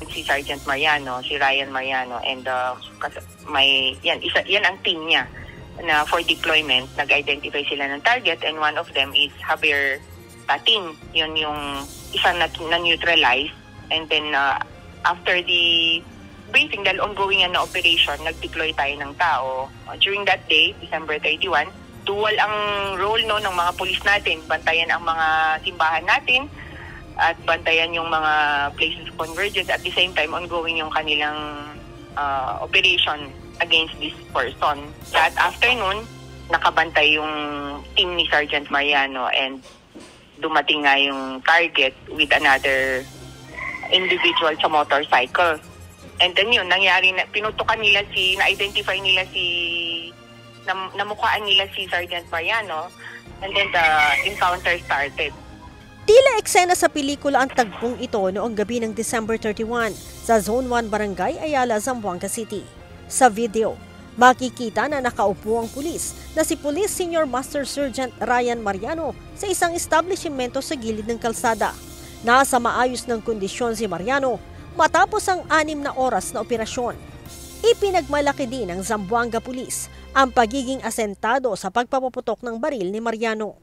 Si Sergeant Mariano, si Ryan Mariano, and yan ang team niya na for deployment. Nag-identify sila ng target, and one of them is Javier Tatin. Yun yung isa na neutralize, and then after the briefing, dahil ongoing na operation, nag-deploy tayo ng tao. During that day, December 31, dual ang role ng mga pulis natin. Bantayan ang mga simbahan natin at bantayan yung mga places of convergence. At the same time, ongoing yung kanilang operation against this person. That afternoon, nakabantay yung team ni Sergeant Mariano, and dumating nga yung target with another individual sa motorcycle. And then yun, nangyari na, pinutukan nila na-identify nila namukhaan nila si Sergeant Mariano, and then the encounter started. Tila eksena sa pelikula ang tagpong ito noong gabi ng December 31 sa Zone 1 Barangay Ayala, Zamboanga City. Sa video, makikita na nakaupo ang pulis na si Police Senior Master Sergeant Ryan Mariano sa isang establishmento sa gilid ng kalsada. Nasa maayos ng kondisyon si Mariano matapos ang 6 na oras na operasyon. Ipinagmalaki din ng Zamboanga Police ang pagiging asentado sa pagpapaputok ng baril ni Mariano.